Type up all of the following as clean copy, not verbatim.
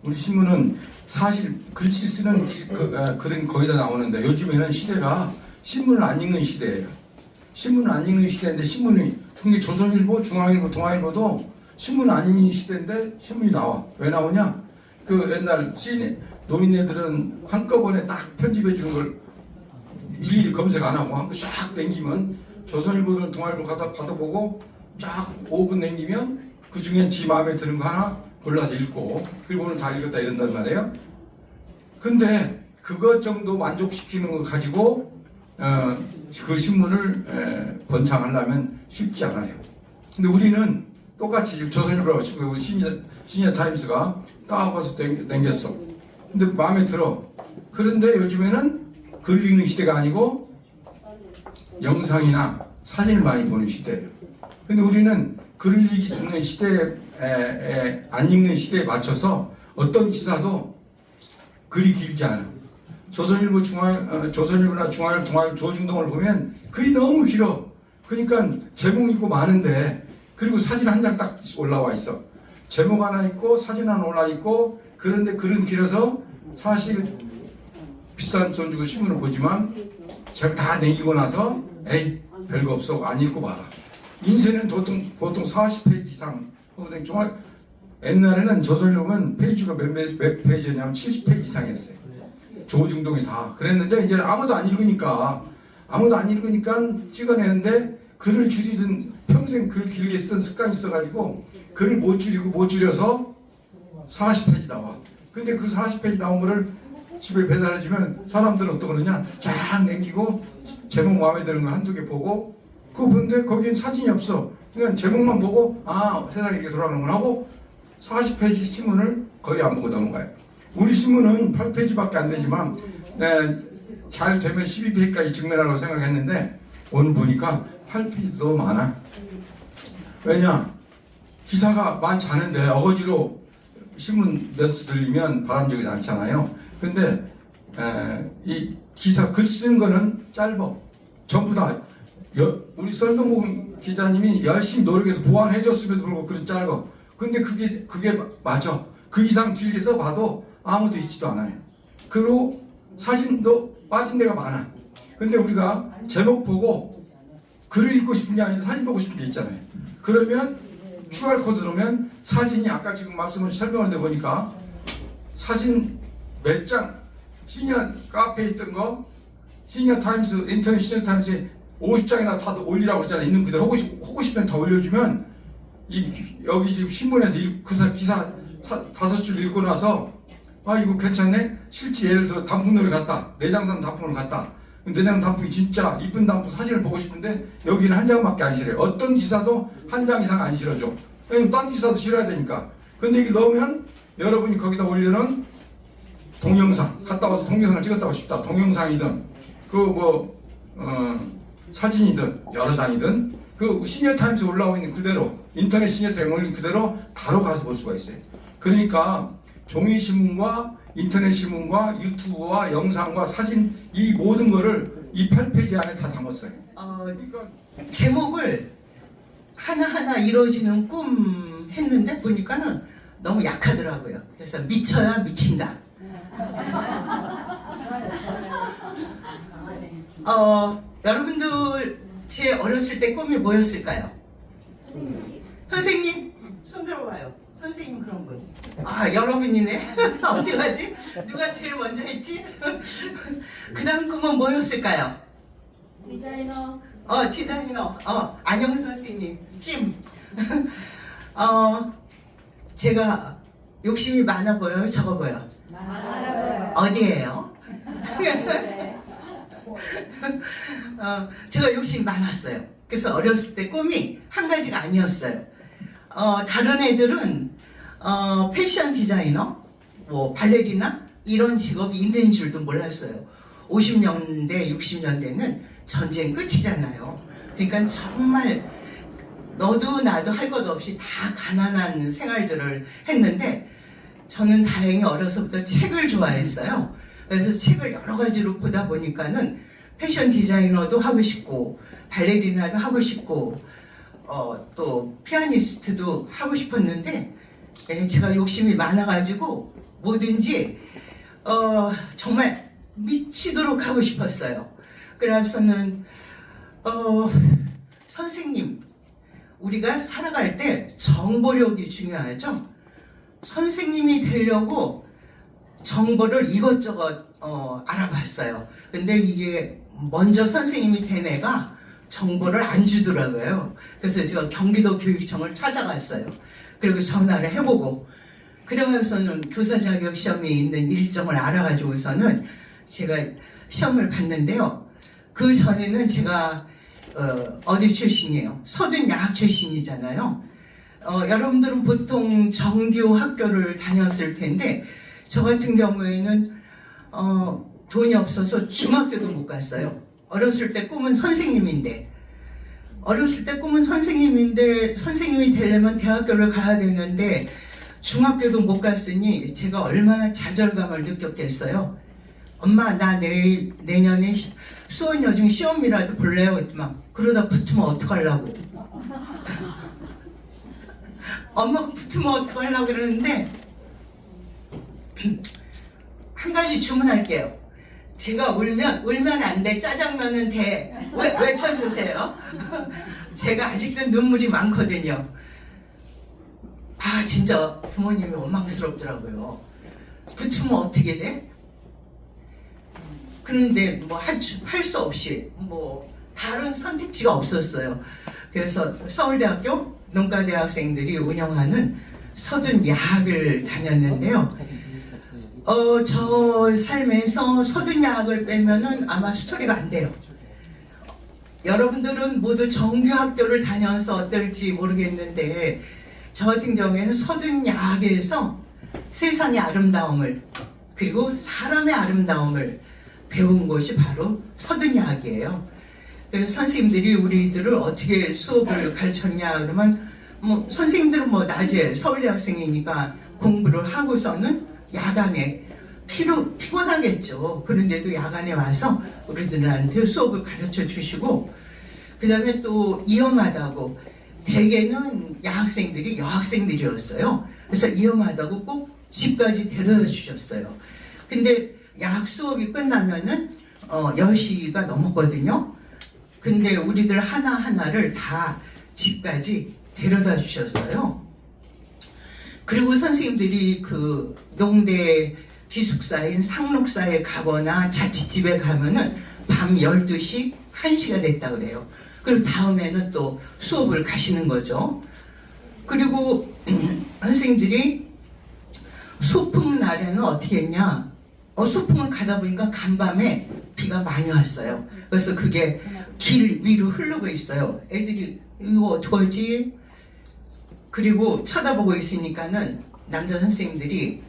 우리 신문은 사실 글씨 쓰는 글은 거의 다 나오는데 요즘에는 시대가 신문을 안 읽는 시대예요. 신문을 안 읽는 시대인데 신문이 특히 조선일보, 중앙일보, 동아일보도 신문 안 읽는 시대인데 신문이 나와. 왜 나오냐? 그 옛날 노인네들은 한꺼번에 딱 편집해 주는 걸 일일이 검색 안 하고 한 거 쫙 남기면 조선일보든 동아일보 갖다 받아보고 쫙 5분 남기면 그 중에 지 마음에 드는 거 하나 골라서 읽고 그리고 오늘 다 읽었다 이런단 말이에요. 근데 그것 정도 만족시키는 거 가지고 그 신문을 번창하려면 쉽지 않아요. 근데 우리는 똑같이 조선일보라고 치고 우리 시니어 타임스가 딱 와서 땡겼어. 근데 마음에 들어. 그런데 요즘에는 글 읽는 시대가 아니고 영상이나 사진을 많이 보는 시대예요. 근데 우리는 글을 읽는 시대에 안 읽는 시대에 맞춰서 어떤 기사도 글이 길지 않아. 조선일보나 중앙일보, 동아일보, 조중동을 보면 글이 너무 길어. 그러니까 제목 있고 많은데 그리고 사진 한 장 딱 올라와 있어. 제목 하나 있고 사진 하나 올라 있고 그런데 글은 길어서 사실 비싼 돈 주고 신문을 보지만 제가 다 내기고 나서 에이 별거 없어 안 읽고 말아. 인쇄는 보통 40페이지 이상. 정말 옛날에는 조선일보는 페이지가 몇 페이지냐면 70페이지 이상이었어요. 조중동이 다 그랬는데 이제 아무도 안 읽으니까 찍어내는데 글을 줄이든 평생 글 길게 쓰던 습관이 있어가지고 글을 못 줄여서 40페이지 나와. 근데 그 40페이지 나온 거를 집에 배달해주면 사람들은 어떻게 그러냐 쫙 남기고 제목 마음에 드는 거 한두 개 보고 그거 보는데 거기엔 사진이 없어. 그러니까 제목만 보고 아 세상이 이렇게 돌아가는구나 하고 40페이지 신문을 거의 안 보고 넘어가요. 우리 신문은 8페이지밖에 안 되지만 잘 되면 12페이지까지 증명하려고 생각했는데 오늘 보니까 8페이지도 너무 많아. 왜냐? 기사가 많지 않은데 어거지로 신문 뉴스 들리면 바람직하지 않잖아요. 근데 이 기사 글 쓰는 거는 짧아. 전부 다 우리 썰동국 기자님이 열심히 노력해서 보완해줬음에도 불구하고 글은 짧아. 근데 그게 맞아. 그 이상 길게 써봐도 아무도 읽지도 않아요. 그리고 사진도 빠진 데가 많아. 근데 우리가 제목 보고 글을 읽고 싶은 게 아니라 사진 보고 싶은 게 있잖아요. 그러면 QR코드 넣으면 사진이 아까 지금 설명한 데 보니까 사진 몇 장 시니어 카페에 있던 거 시니어 타임스 인터넷 시니어 타임스에 50장이나 다 올리라고 그러잖아요. 있는 그대로 하고 싶으면 다 올려주면 여기 지금 신문에서 기사 5줄 읽고 나서 아 이거 괜찮네. 실제 예를 들어서 단풍놀이 갔다. 내장산 단풍을 갔다. 내장 단풍이 진짜 이쁜 단풍 사진을 보고 싶은데 여기는 한 장밖에 안 실어요. 어떤 기사도 한 장 이상 안 실어줘. 왜냐면 딴 기사도 실어야 되니까. 근데 이게 넣으면 여러분이 거기다 올려놓은 동영상 갔다 와서 동영상을 찍었다고 싶다. 동영상이든 사진이든 여러 장이든 그 시니어 타임스에 올라오고 있는 그대로 인터넷 시니어 타임스에 올린 그대로 바로 가서 볼 수가 있어요. 그러니까 종이신문과 인터넷 신문과 유튜브와 영상과 사진 이 모든 거를 이 8페이지 안에 다 담았어요. 그러니까 제목을 하나하나 이루어지는 꿈 했는데 보니까는 너무 약하더라고요. 그래서 미쳐야 미친다. 여러분들 제 어렸을 때 꿈이 뭐였을까요? 선생님? 손 들어봐요. 선생님 그런 분. 아 여러분이네. 어떡하지? 누가 제일 먼저 했지? 그 다음 꿈은 뭐였을까요? 디자이너. 디자이너. 안영 선생님. 찜. 제가 욕심이 많아 보여요? 적어 보여요? 많아요. 어디에요? 네. 제가 욕심이 많았어요. 그래서 어렸을 때 꿈이 한 가지가 아니었어요. 다른 애들은 패션 디자이너, 뭐 발레리나 이런 직업이 있는 줄도 몰랐어요. 50년대, 60년대는 전쟁 끝이잖아요. 그러니까 정말 너도 나도 할 것 없이 다 가난한 생활들을 했는데 저는 다행히 어려서부터 책을 좋아했어요. 그래서 책을 여러 가지로 보다 보니까는 패션 디자이너도 하고 싶고 발레리나도 하고 싶고 또 피아니스트도 하고 싶었는데 제가 욕심이 많아가지고 뭐든지 정말 미치도록 하고 싶었어요. 그래서는 선생님, 우리가 살아갈 때 정보력이 중요하죠. 선생님이 되려고 정보를 이것저것 알아봤어요. 근데 이게 먼저 선생님이 된 애가 정보를 안 주더라고요. 그래서 제가 경기도 교육청을 찾아갔어요. 그리고 전화를 해보고, 그래서는 교사 자격 시험이 있는 일정을 알아가지고서는 제가 시험을 봤는데요. 그 전에는 제가 어디 출신이에요? 서둔야학 출신이잖아요. 여러분들은 보통 정규 학교를 다녔을 텐데 저 같은 경우에는 돈이 없어서 중학교도 못 갔어요. 어렸을 때 꿈은 선생님인데 선생님이 되려면 대학교를 가야 되는데 중학교도 못 갔으니 제가 얼마나 좌절감을 느꼈겠어요. 엄마, 나 내년에 수원여중 시험이라도 볼래요? 막 그러다 붙으면 어떡하려고. 엄마가 붙으면 어떡하려고 그러는데 한 가지 주문할게요. 제가 울면 안 돼. 짜장면은 돼. 외쳐주세요. 제가 아직도 눈물이 많거든요. 아, 진짜 부모님이 원망스럽더라고요. 붙으면 어떻게 돼? 그런데 뭐 할 수 없이 뭐 다른 선택지가 없었어요. 그래서 서울대학교 농가대학생들이 운영하는 서둔야학을 다녔는데요. 저 삶에서 서둔야학을 빼면은 아마 스토리가 안 돼요. 여러분들은 모두 정규학교를 다녀서 어떨지 모르겠는데 저 같은 경우에는 서둔야학에서 세상의 아름다움을 그리고 사람의 아름다움을 배운 곳이 바로 서둔야학이에요. 그래서 선생님들이 우리들을 어떻게 수업을 가르쳤냐 그러면 뭐 선생님들은 뭐 낮에 서울대 학생이니까 공부를 하고서는 야간에 피곤하겠죠. 그런데도 야간에 와서 우리들한테 수업을 가르쳐 주시고 그 다음에 또 위험하다고 대개는 야학생들이 여학생들이었어요. 그래서 위험하다고 꼭 집까지 데려다 주셨어요. 근데 야학 수업이 끝나면은 10시가 넘었거든요. 근데 우리들 하나하나를 다 집까지 데려다 주셨어요. 그리고 선생님들이 그 농대 기숙사인 상록사에 가거나 자취집에 가면은 밤 12시, 1시가 됐다 그래요. 그리고 다음에는 또 수업을 가시는 거죠. 그리고 선생님들이 소풍 날에는 어떻게 했냐? 소풍을 가다 보니까 간밤에 비가 많이 왔어요. 그래서 그게 길 위로 흐르고 있어요. 애들이 이거 어떡하지? 그리고 쳐다보고 있으니까는 남자 선생님들이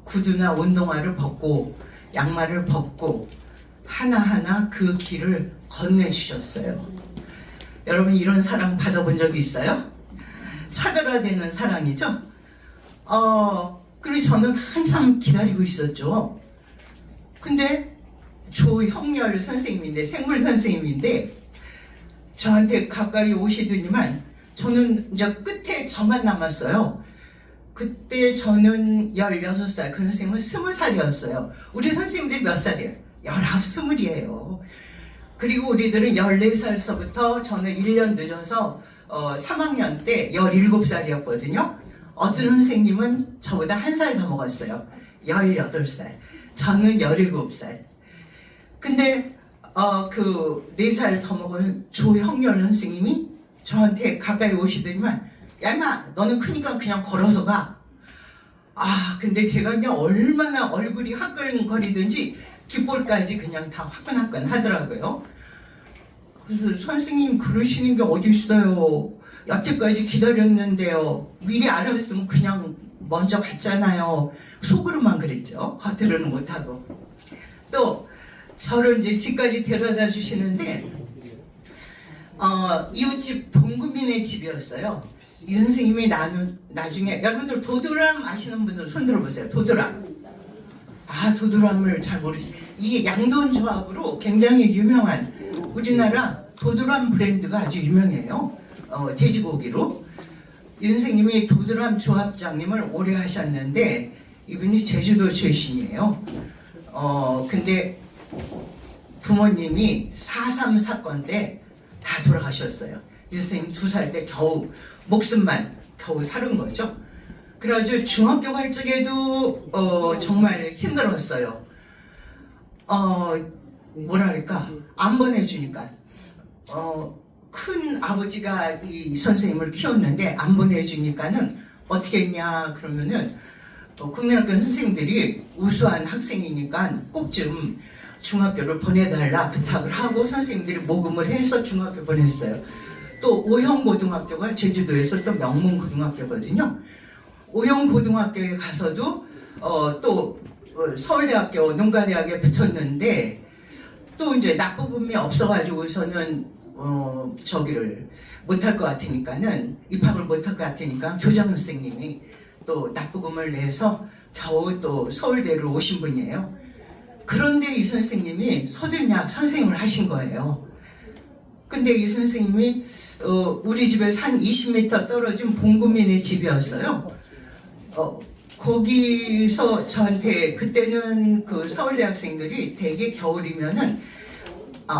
구두나 운동화를 벗고 양말을 벗고 하나하나 그 길을 건네주셨어요. 여러분 이런 사랑 받아본 적이 있어요? 차별화되는 사랑이죠? 그리고 저는 한참 기다리고 있었죠. 근데 조형렬 선생님인데 생물 선생님인데 저한테 가까이 오시더니만 저는 이제 끝에 저만 남았어요. 그때 저는 16살, 그 선생님은 20살이었어요. 우리 선생님들이 몇 살이에요? 19, 20이에요. 그리고 우리들은 14살서부터 저는 1년 늦어서 3학년 때 17살이었거든요. 어떤 선생님은 저보다 1살 더 먹었어요. 18살. 저는 17살. 근데 그 4살 더 먹은 조형렬 선생님이 저한테 가까이 오시더니만 야 임마 너는 크니까 그냥 걸어서 가. 근데 제가 그냥 얼마나 얼굴이 화끈거리든지 귓볼까지 그냥 다 화끈화끈 하더라고요. 그래서 선생님 그러시는 게 어디 있어요. 여태까지 기다렸는데요. 미리 알았으면 그냥 먼저 갔잖아요. 속으로만 그랬죠. 겉으로는 못하고. 또 저를 이제 집까지 데려다 주시는데 이웃집 동구민의 집이었어요. 이 선생님이 나중에 여러분들 도드람 아시는 분들 손 들어보세요. 도드람. 도드람을 잘 모르지. 이게 양돈조합으로 굉장히 유명한 우리나라 도드람 브랜드가 아주 유명해요. 돼지고기로. 이 선생님이 도드람 조합장님을 오래 하셨는데 이분이 제주도 출신이에요. 근데 부모님이 4.3 사건 때 다 돌아가셨어요. 이 선생님 2살 때 겨우 목숨만 겨우 사는 거죠. 그래가지고 중학교 갈 적에도 정말 힘들었어요. 뭐랄까 안 보내주니까 큰 아버지가 이 선생님을 키웠는데 안 보내주니까는 어떻게 했냐 그러면은 국민학교 선생님들이 우수한 학생이니까 꼭 좀 중학교를 보내달라 부탁을 하고 선생님들이 모금을 해서 중학교 보냈어요. 또 오형고등학교가 제주도에서 또 명문고등학교거든요. 오형고등학교에 가서도 또 서울대학교 농가대학에 붙었는데 또 이제 납부금이 없어가지고서는 저기를 못할 것 같으니까는 입학을 못할 것 같으니까 교장 선생님이 또 납부금을 내서 겨우 또 서울대를 오신 분이에요. 그런데 이 선생님이 소들약 선생님을 하신 거예요. 근데 이 선생님이 우리 집에서 한 20m 떨어진 봉구민의 집이었어요. 거기서 저한테 그때는 그 서울대 학생들이 대개 겨울이면은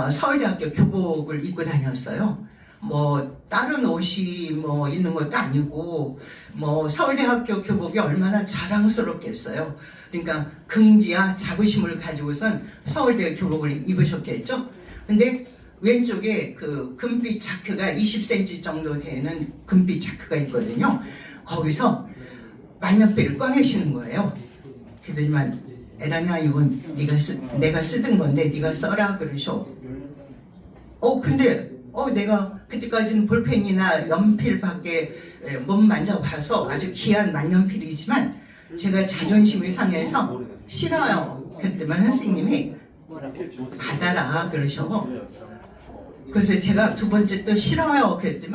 서울대학교 교복을 입고 다녔어요. 뭐 다른 옷이 뭐 있는 것도 아니고 뭐 서울대학교 교복이 얼마나 자랑스럽겠어요. 그러니까 긍지와 자부심을 가지고선 서울대 교복을 입으셨겠죠. 근데 왼쪽에 그 금빛 자크가 20cm 정도 되는 금빛 자크가 있거든요. 거기서 만년필을 꺼내시는 거예요. 그러더니만 에라나 이건 내가 쓰던 건데 네가 써라 그러셔. 근데 내가 그때까지는 볼펜이나 연필밖에 못 만져봐서 아주 귀한 만년필이지만 제가 자존심이 상해서 싫어요. 그랬더니 선생님이 받아라 그러셔. 그래서 제가 2번째 또 싫어요. 그랬더니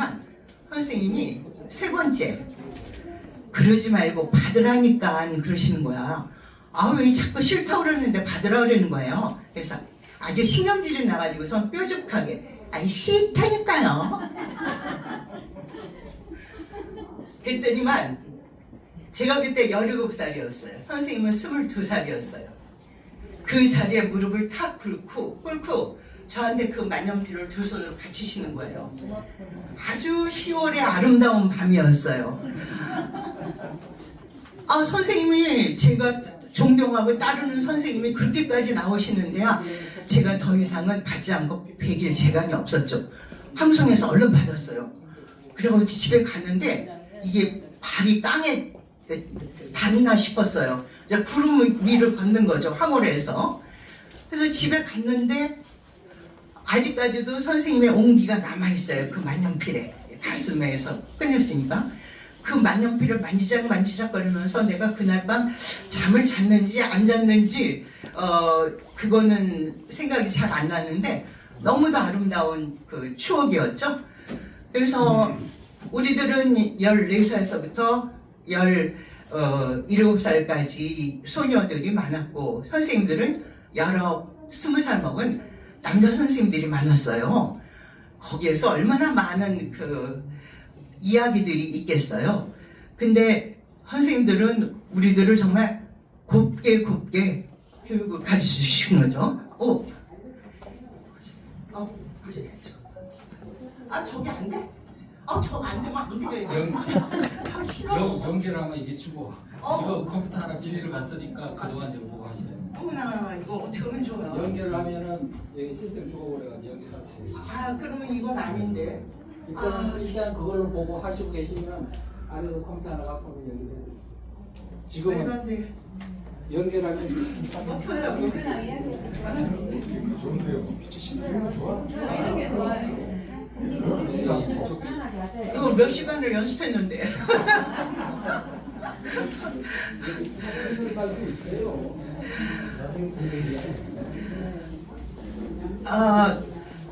선생님이 3번째 그러지 말고 받으라니까 그러시는 거야. 왜 자꾸 싫다고 그러는데 받으라 그러는 거예요. 그래서 아주 신경질이 나가지고서 뾰족하게 아니 싫다니까요. 그랬더니만 제가 그때 17살이었어요. 선생님은 22살이었어요. 그 자리에 무릎을 탁 꿇고 저한테 그 만년필을 2손으로 받치시는 거예요. 아주 10월의 아름다운 밤이었어요. 선생님이 제가 존경하고 따르는 선생님이 그렇게까지 나오시는데야 제가 더 이상은 받지 않고 100일 재간이 없었죠. 방송에서 얼른 받았어요. 그리고 집에 갔는데 이게 발이 땅에 닿나 싶었어요. 구름 위를 걷는 거죠. 황홀해서. 그래서 집에 갔는데 아직까지도 선생님의 온기가 남아있어요. 그 만년필에 가슴에서 끊었으니까 그 만년필을 만지작거리면서 내가 그날 밤 잠을 잤는지 안 잤는지 그거는 생각이 잘 안 나는데 너무도 아름다운 그 추억이었죠. 그래서 우리들은 14살서부터 17살까지 소녀들이 많았고 선생님들은 19, 20살 먹은 남자 선생님들이 많았어요. 거기에서 얼마나 많은 그 이야기들이 있겠어요. 근데 선생님들은 우리들을 정말 곱게 교육을 가르쳐 주신 거죠. 저기 안 돼? 저거 안 되면 안 되겠네. 싫어. 연결하면 이게 주고 지금 컴퓨터 하나 비밀을 갔으니까 그동안 좀 보고 하시네요. 어머나 이거 어떻게 하면 좋아요? 연결을 하면은 여기 시스템 죽어버려가지고 연결하세요. 그러면 이건 아닌데. 일단 그걸로 보고 하시고 계시면 안에서 컴퓨터 하나 갖고 오면 연결돼요. 지금은 안 돼. 연결하면 어떻게 하려고? 좋은데요. 비치시는 거 좋아. 이런 게 좋아요. 이거 몇 시간을 연습했는데.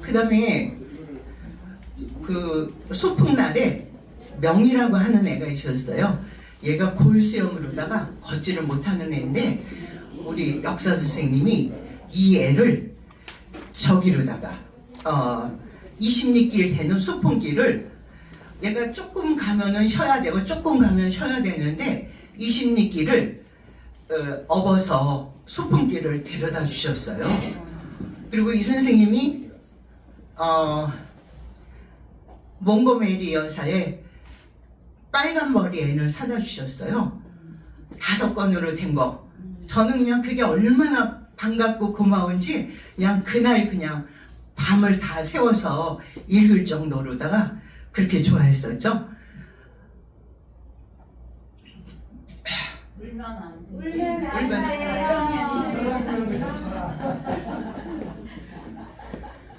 그 다음에 그 소풍날에 명이라고 하는 애가 있었어요. 얘가 골수염으로다가 걷지를 못하는 애인데 우리 역사 선생님이 이 애를 저기로다가 20리길 되는 소풍길을 얘가 조금 가면은 쉬어야 되고 조금 가면 쉬어야 되는데 20리길을 업어서 소풍기를 데려다 주셨어요. 그리고 이 선생님이 몽고메리 여사의 빨간 머리 앤을 사다 주셨어요. 5권으로 된 거. 저는 그냥 그게 얼마나 반갑고 고마운지 그냥 그날 그냥 밤을 다 새워서 읽을 정도로다가 그렇게 좋아했었죠. 울면 안 돼. 울면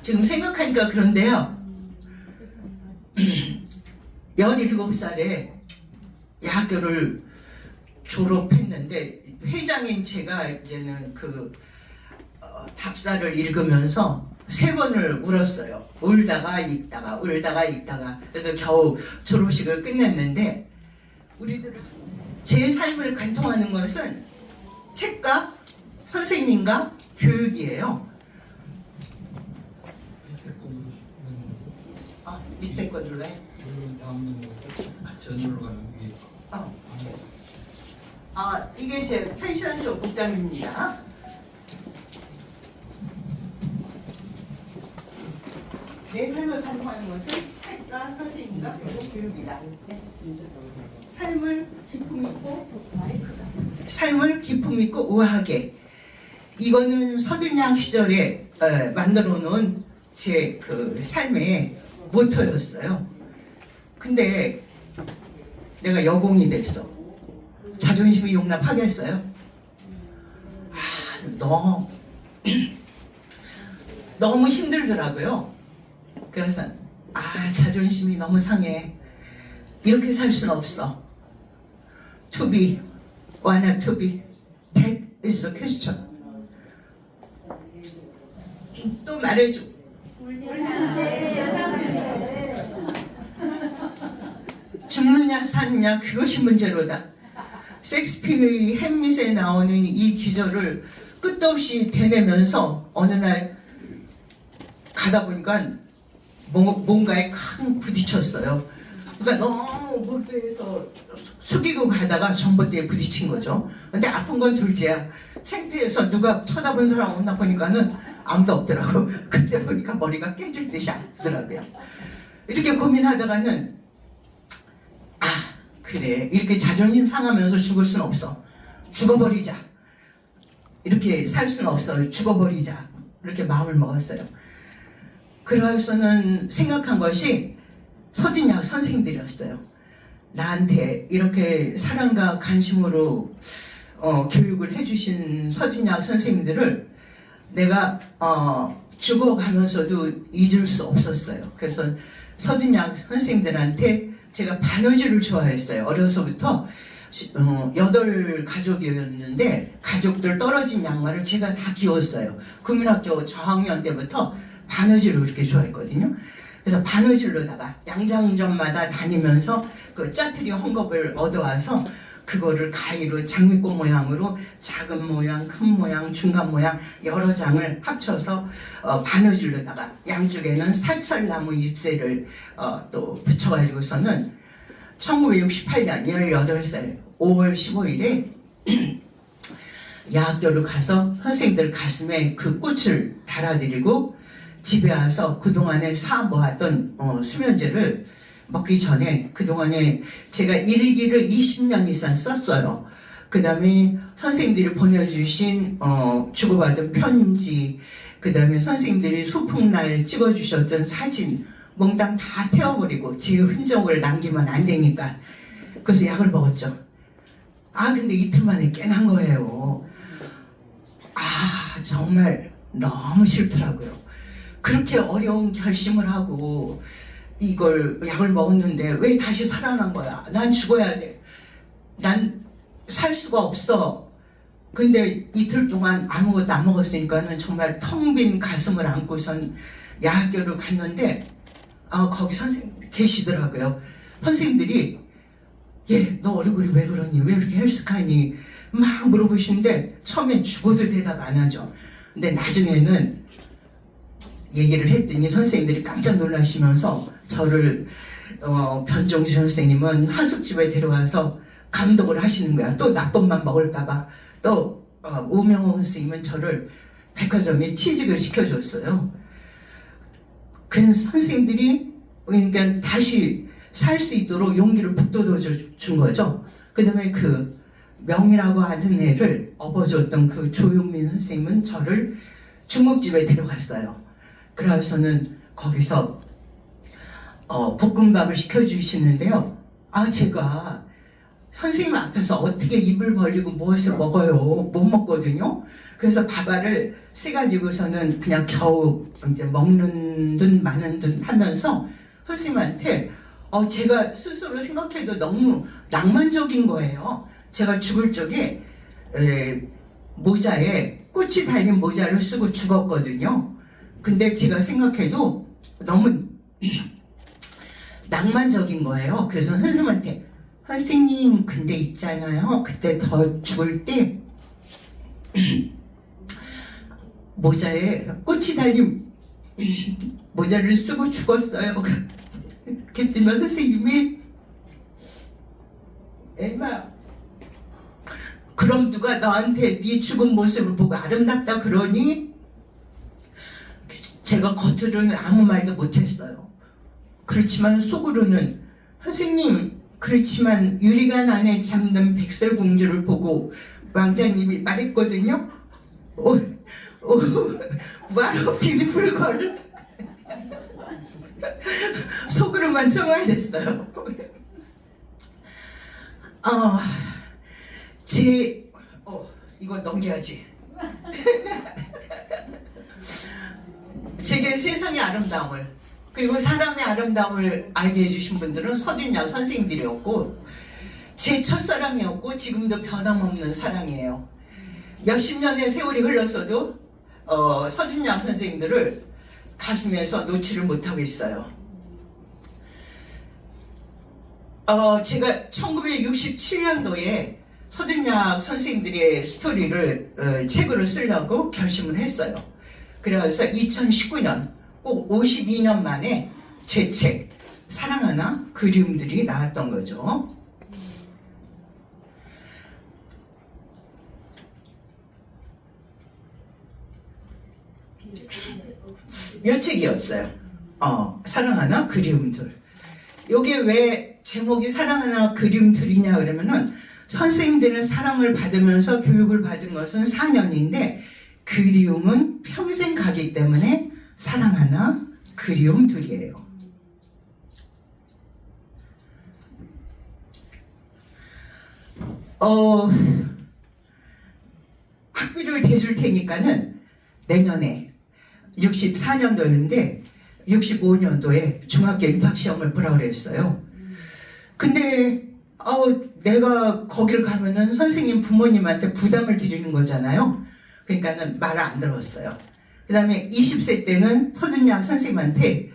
지금 생각하니까 그런데요. 17살에 대학교를 졸업했는데 회장인 제가 이제는 그 답사를 읽으면서 3번을 울었어요. 울다가 읽다가 울다가 읽다가 그래서 겨우 졸업식을 끝냈는데 우리들은 제 삶을 관통하는 것은 책과 선생님과 교육이에요. 밑에 거 눌러요? 전으로 가는 게. 이게 제 패션쇼 복장입니다. 내 삶을 관통하는 것은 책과 선생님과 교육이다. 삶을 기품 있고 우아하게. 이거는 서든양 시절에 만들어 놓은 제 그 삶의 모토였어요. 근데 내가 여공이 됐어. 자존심이 용납하겠어요? 너무 힘들더라고요. 그래서 자존심이 너무 상해. 이렇게 살 수는 없어. To be, wanna to be. That is the question. 또 말해줘. 죽느냐 사느냐 그것이 문제로다. 셰익스피어의 햄릿에 나오는 이 기절을 끝없이 되뇌면서 어느 날 가다 보니까 뭔가에 큰 부딪혔어요. 그러니까 너무 무대에서 숙이고 가다가 전봇대에 부딪힌 거죠. 근데 아픈 건 둘째야. 창피해서 누가 쳐다본 사람 없나 보니까는 아무도 없더라고. 그때 보니까 머리가 깨질 듯이 아프더라고요. 이렇게 고민하다가는 그래, 이렇게 자존심 상하면서 죽을 순 없어. 죽어버리자. 이렇게 살 수는 없어. 죽어버리자. 이렇게 마음을 먹었어요. 그래서는 생각한 것이 서진양 선생님들이었어요. 나한테 이렇게 사랑과 관심으로 교육을 해주신 서진양 선생님들을 내가 죽어가면서도 잊을 수 없었어요. 그래서 서진양 선생님들한테 제가 바느질을 좋아했어요. 어려서부터 8가족이었는데 가족들 떨어진 양말을 제가 다 끼웠어요. 국민학교 저학년 때부터 바느질을 그렇게 좋아했거든요. 그래서 바느질로다가 양장점마다 다니면서 그 짜투리 헝겊을 얻어와서 그거를 가위로 장미꽃 모양으로 작은 모양, 큰 모양, 중간 모양 여러 장을 합쳐서 바느질로다가 양쪽에는 사철나무 잎새를 또 붙여가지고서는 1968년 18살 5월 15일에 야학교를 가서 선생님들 가슴에 그 꽃을 달아드리고 집에 와서 그동안에 모았던 수면제를 먹기 전에 그동안에 제가 일기를 20년 이상 썼어요. 그 다음에 선생님들이 보내주신 주고받은 편지, 그 다음에 선생님들이 소풍날 찍어주셨던 사진 몽땅 다 태워버리고 제 흔적을 남기면 안 되니까 그래서 약을 먹었죠. 근데 이틀 만에 깨난 거예요. 정말 너무 싫더라고요. 그렇게 어려운 결심을 하고 이걸 약을 먹었는데 왜 다시 살아난 거야? 난 죽어야 돼. 난 살 수가 없어. 근데 이틀 동안 아무것도 안 먹었으니까는 정말 텅 빈 가슴을 안고선 야학교를 갔는데 거기 선생님들이 계시더라고요. 선생님들이 너 얼굴이 왜 그러니? 왜 이렇게 헬스카니? 막 물어보시는데 처음엔 죽어도 대답 안 하죠. 근데 나중에는 얘기를 했더니 선생님들이 깜짝 놀라시면서 저를 변종신 선생님은 하숙집에 데려와서 감독을 하시는 거야. 또 나쁜만 먹을까봐 또 오명호 선생님은 저를 백화점에 취직을 시켜줬어요. 그 선생님들이 그러니까 다시 살 수 있도록 용기를 북돋워 준 거죠. 그 다음에 그 명이라고 하는 애를 업어줬던 그 조용민 선생님은 저를 중국집에 데려갔어요. 그래서는 거기서 볶음밥을 시켜주시는데요. 제가 선생님 앞에서 어떻게 입을 벌리고 무엇을 먹어요? 못 먹거든요. 그래서 밥알을 세가지고서는 그냥 겨우 이제 먹는 듯 마는 듯 하면서 선생님한테 제가 스스로 생각해도 너무 낭만적인 거예요. 제가 죽을 적에 모자에 꽃이 달린 모자를 쓰고 죽었거든요. 근데 제가 생각해도 너무 낭만적인 거예요. 그래서 선생님한테 선생님 근데 있잖아요. 그때 더 죽을 때 모자에 꽃이 달린 모자를 쓰고 죽었어요. 그랬더니 선생님이 엠마 그럼 누가 너한테 네 죽은 모습을 보고 아름답다 그러니? 제가 겉으로는 아무 말도 못했어요. 그렇지만 속으로는 선생님 그렇지만 유리관 안에 잠든 백설공주를 보고 왕자님이 말했거든요. What a beautiful girl. 속으로만 정화됐어요. 이거 넘겨야지. 제게 세상의 아름다움을 그리고 사람의 아름다움을 알게 해주신 분들은 서준양 선생님들이었고 제 첫사랑이었고 지금도 변함없는 사랑이에요. 몇십 년의 세월이 흘렀어도 서준양 선생님들을 가슴에서 놓지를 못하고 있어요. 제가 1967년도에 서준양 선생님들의 스토리를 책으로 쓰려고 결심을 했어요. 그래서 2019년 꼭 52년 만에 제 책 사랑하나 그리움들이 나왔던 거죠. 이 책이었어요. 사랑하나 그리움들. 이게 왜 제목이 사랑하나 그리움들이냐 그러면은 선생님들의 사랑을 받으면서 교육을 받은 것은 4년인데 그리움은 평생 가기 때문에 사랑하나 그리움들이에요. 학비를 대줄 테니까는 내년에 64년도였는데 65년도에 중학교 입학시험을 보라 그랬어요. 근데 내가 거기를 가면은 선생님 부모님한테 부담을 드리는 거잖아요. 그러니까는 말을 안 들었어요. 그 다음에 20세 때는 서준양 선생님한테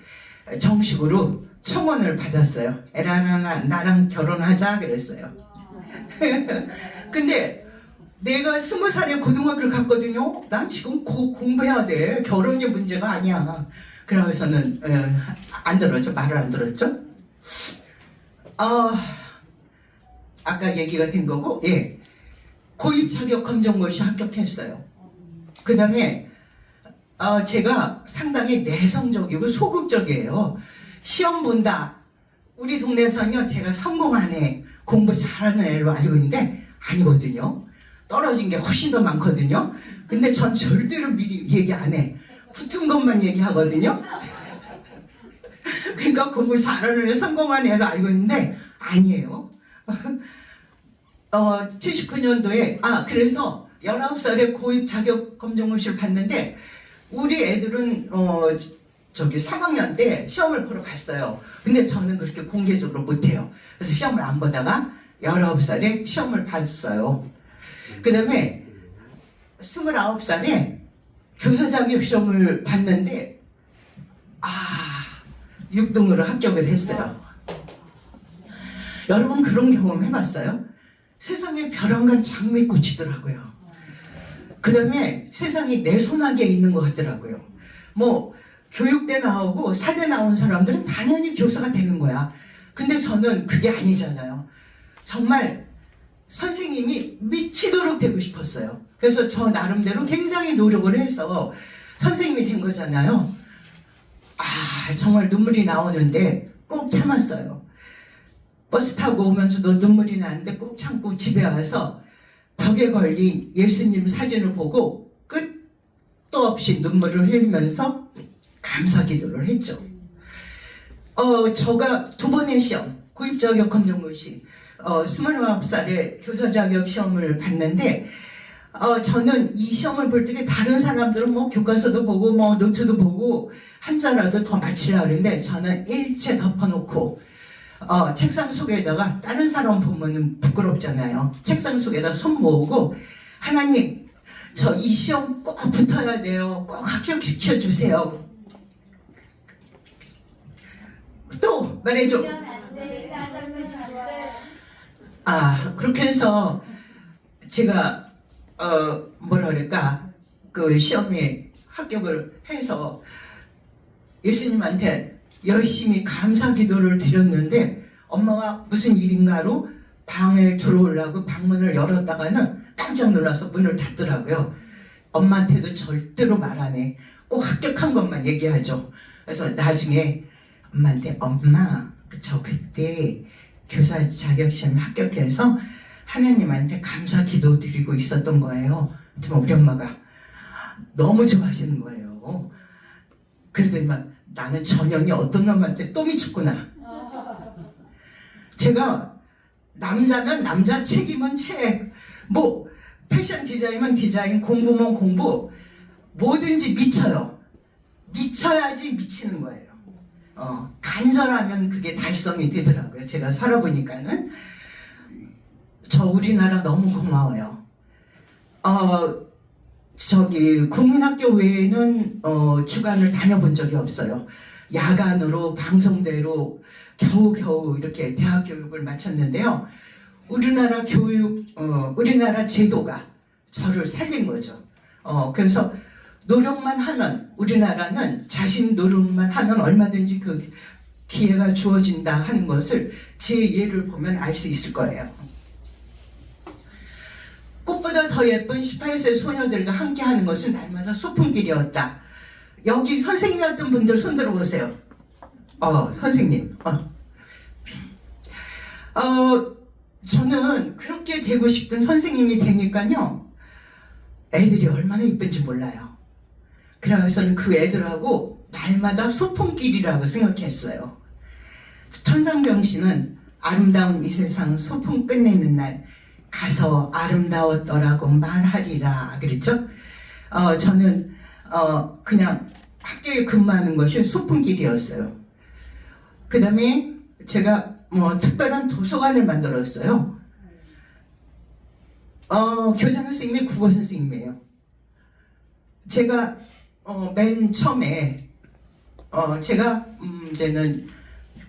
정식으로 청원을 받았어요. 에라나 나랑 결혼하자 그랬어요. 근데 내가 20살에 고등학교를 갔거든요. 난 지금 공부해야 돼. 결혼이 문제가 아니야. 그러고서는 안 들었죠. 말을 안 들었죠. 아까 얘기가 된 거고, 고입 자격 검정고시 합격했어요. 그 다음에 제가 상당히 내성적이고 소극적이에요. 시험 본다. 우리 동네에서는요, 제가 성공한 애, 공부 잘하는 애로 알고 있는데 아니거든요. 떨어진 게 훨씬 더 많거든요. 근데 전 절대로 미리 얘기 안 해. 붙은 것만 얘기하거든요. 그러니까 공부 잘하는 애, 성공한 애로 알고 있는데 아니에요. 79년도에 그래서 19살에 고입 자격 검정고시를 봤는데 우리 애들은 3학년 때 시험을 보러 갔어요. 근데 저는 그렇게 공개적으로 못해요. 그래서 시험을 안 보다가 19살에 시험을 봤어요. 그 다음에 29살에 교사 자격 시험을 봤는데 6등으로 합격을 했어요. 여러분 그런 경험 해봤어요? 세상에 벼랑간 장미꽃이더라고요. 그 다음에 세상이 내 손아귀에 있는 것 같더라고요. 뭐 교육대 나오고 사대 나온 사람들은 당연히 교사가 되는 거야. 근데 저는 그게 아니잖아요. 정말 선생님이 미치도록 되고 싶었어요. 그래서 저 나름대로 굉장히 노력을 해서 선생님이 된 거잖아요. 아, 정말 눈물이 나오는데 꾹 참았어요. 버스 타고 오면서도 눈물이 나는데 꾹 참고 집에 와서 벽에 걸린 예수님 사진을 보고 끝도 없이 눈물을 흘리면서 감사 기도를 했죠. 저가 두 번의 시험, 구입자격 검정고시, 29살에 교사 자격 시험을 봤는데, 저는 이 시험을 볼 때 다른 사람들은 뭐 교과서도 보고 뭐 노트도 보고 한자라도 더 맞추려고 하는데 저는 일체 덮어놓고 책상 속에다가 다른 사람 보면은 부끄럽잖아요. 책상 속에다 손 모으고 하나님 저 이 시험 꼭 붙어야 돼요. 꼭 합격시켜 주세요. 또 말해줘. 그렇게 해서 제가 뭐라 그럴까 그 시험에 합격을 해서 예수님한테 열심히 감사 기도를 드렸는데 엄마가 무슨 일인가로 방에 들어오려고 방문을 열었다가는 깜짝 놀라서 문을 닫더라고요. 엄마한테도 절대로 말 안 해. 꼭 합격한 것만 얘기하죠. 그래서 나중에 엄마한테 엄마 저 그때 교사 자격시험 합격해서 하나님한테 감사 기도 드리고 있었던 거예요. 그랬더니 우리 엄마가 너무 좋아하시는 거예요. 그러더니만 나는 전형이 어떤 놈한테 또 미쳤구나. 제가 남자면 남자, 책이면 책, 뭐 패션 디자인이면 디자인, 공부면 공부, 뭐든지 미쳐요. 미쳐야지 미치는 거예요. 간절하면 그게 달성이 되더라고요. 제가 살아보니까는. 저 우리나라 너무 고마워요. 국민학교 외에는 주간을 다녀본 적이 없어요. 야간으로 방송대로 겨우겨우 이렇게 대학 교육을 마쳤는데요. 우리나라 우리나라 제도가 저를 살린 거죠. 그래서 노력만 하면, 우리나라는 자신 노력만 하면 얼마든지 그 기회가 주어진다 하는 것을 제 예를 보면 알 수 있을 거예요. 꽃보다 더 예쁜 18세 소녀들과 함께하는 것은 날마다 소풍길이었다. 여기 선생님이었던 분들 손 들어보세요. 선생님. 저는 그렇게 되고 싶던 선생님이 되니까요. 애들이 얼마나 이쁜지 몰라요. 그래서는 그 애들하고 날마다 소풍길이라고 생각했어요. 천상병 씨는 아름다운 이 세상 소풍 끝내는 날 가서 아름다웠더라고 말하리라 그랬죠. 저는 그냥 학교에 근무하는 것이 소풍길이었어요. 그 다음에 제가 특별한 도서관을 만들었어요. 교장 선생님이 국어 선생님이에요. 제가 맨 처음에 제가 이제는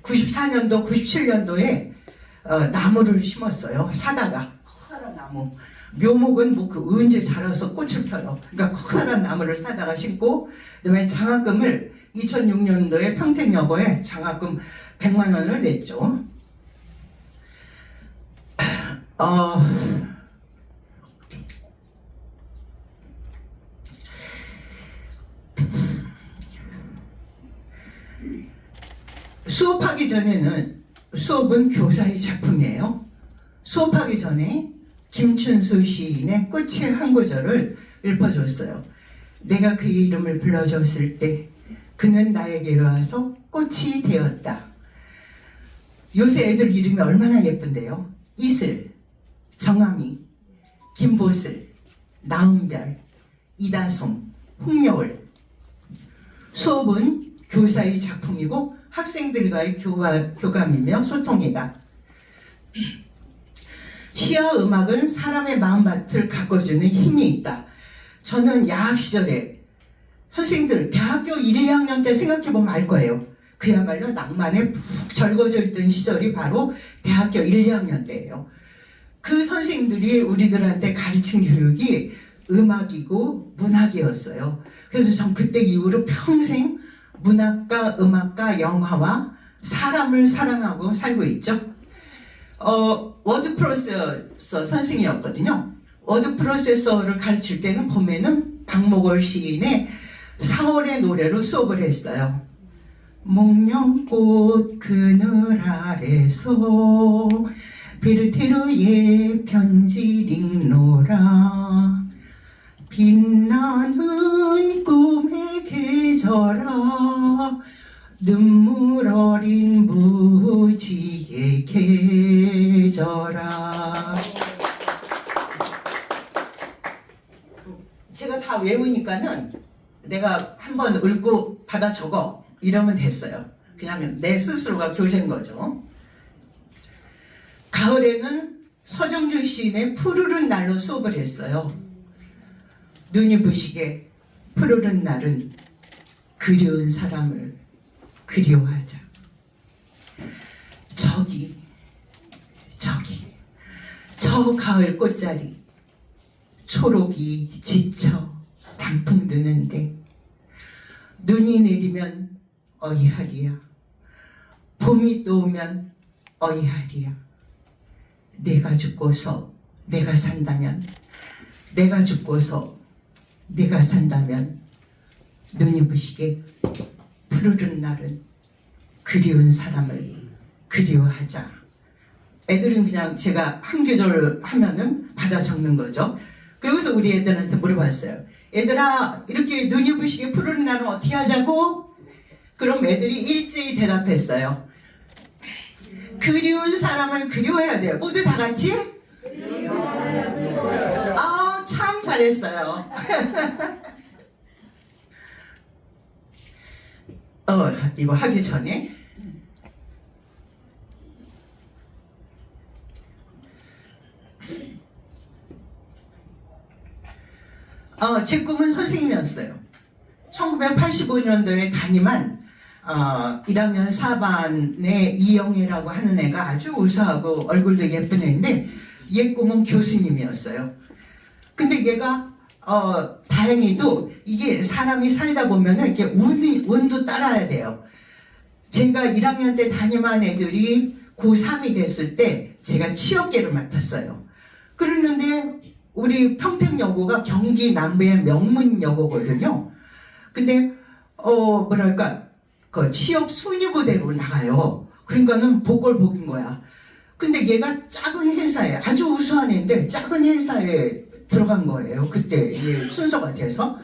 94년도, 97년도에 나무를 심었어요. 사다가 커다란 나무. 묘목은 뭐 그 언제 자라서 꽃을 펴요. 그러니까 커다란 나무를 사다가 심고, 그다음에 장학금을 2006년도에 평택여고에 장학금 100만 원을 냈죠. 수업하기 전에는 수업은 교사의 작품이에요. 수업하기 전에 김춘수 시인의 꽃의 한 구절을 읊어줬어요. 내가 그의 이름을 불러줬을 때 그는 나에게로 와서 꽃이 되었다. 요새 애들 이름이 얼마나 예쁜데요. 이슬, 정아미, 김보슬, 나은별, 이다솜, 홍여울. 수업은 교사의 작품이고 학생들과의 교감이며 소통이다. 시와 음악은 사람의 마음밭을 가꿔주는 힘이 있다. 저는 야학 시절에 선생님들 대학교 1, 2학년 때 생각해보면 알 거예요. 그야말로 낭만에 푹 절거져 있던 시절이 바로 대학교 1, 2학년 때예요. 그 선생님들이 우리들한테 가르친 교육이 음악이고 문학이었어요. 그래서 전 그때 이후로 평생 문학과 음악과 영화와 사람을 사랑하고 살고 있죠. 워드 프로세서 선생이었거든요. 워드 프로세서를 가르칠 때는 봄에는 박목월 시인의 4월의 노래로 수업을 했어요. 목련꽃 그늘 아래서 베르테르의 편지 읽노라 빛나는 꿈의 계절아 눈물 어린 무지의 계절아. 제가 다 외우니까는 내가 한번 읽고 받아 적어 이러면 됐어요. 그냥 내 스스로가 교재인 거죠. 가을에는 서정준 시인의 푸르른 날로 수업을 했어요. 눈이 부시게 푸르른 날은 그리운 사람을 그리워하자. 저기 저 가을 꽃자리 초록이 지쳐 단풍 드는데 눈이 내리면 어이하리야. 봄이 또 오면 어이하리야. 내가 죽고서 내가 산다면 내가 죽고서 내가 산다면 눈이 부시게 푸르른 날은 그리운 사람을 그리워하자. 애들은 그냥 제가 한 계절 하면은 받아 적는 거죠. 그러고서 우리 애들한테 물어봤어요. 얘들아, 이렇게 눈이 부시게 푸르른 날은 어떻게 하자고? 그럼 애들이 일제히 대답했어요. 그리운 사람을 그리워해야 돼요. 모두 다 같이? 아, 참 잘했어요. 이거 하기 전에 제 꿈은 선생님이었어요. 1985년도에 담임한 1학년 4반의 이영애라고 하는 애가 아주 우수하고 얼굴도 예쁜 애인데 얘 꿈은 교수님이었어요. 근데 얘가 다행히도 이게 사람이 살다 보면은 이렇게 운도 따라야 돼요. 제가 1학년 때 담임한 애들이 고3이 됐을 때 제가 취업계를 맡았어요. 그랬는데 우리 평택여고가 경기 남부의 명문여고거든요. 근데 뭐랄까 그 취업 순위부대로 나가요. 그러니까는 복골복인 거야. 근데 얘가 작은 회사에 아주 우수한 애인데 작은 회사에 들어간 거예요. 그때 순서가 돼서.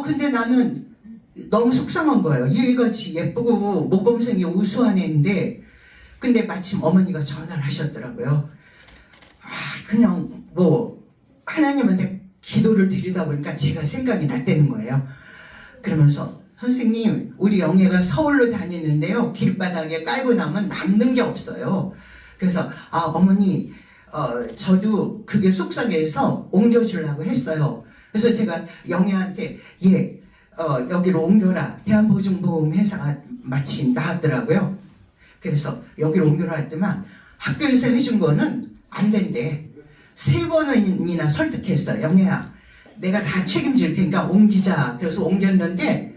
근데 나는 너무 속상한 거예요. 얘같이 예쁘고 모범생이 우수한 애인데 근데 마침 어머니가 전화를 하셨더라고요. 그냥 뭐 하나님한테 기도를 드리다 보니까 제가 생각이 났다는 거예요. 그러면서 선생님, 우리 영애가 서울로 다니는데요. 길바닥에 깔고 나면 남는 게 없어요. 그래서 어머니 저도 그게 속상해서 옮겨주려고 했어요. 그래서 제가 영애한테 여기로 옮겨라. 대한보증보험회사가 마침 나왔더라고요. 그래서 여기로 옮겨라 했더만 학교에서 해준 거는 안 된대. 3번이나 설득했어요. 영애야, 내가 다 책임질 테니까 옮기자. 그래서 옮겼는데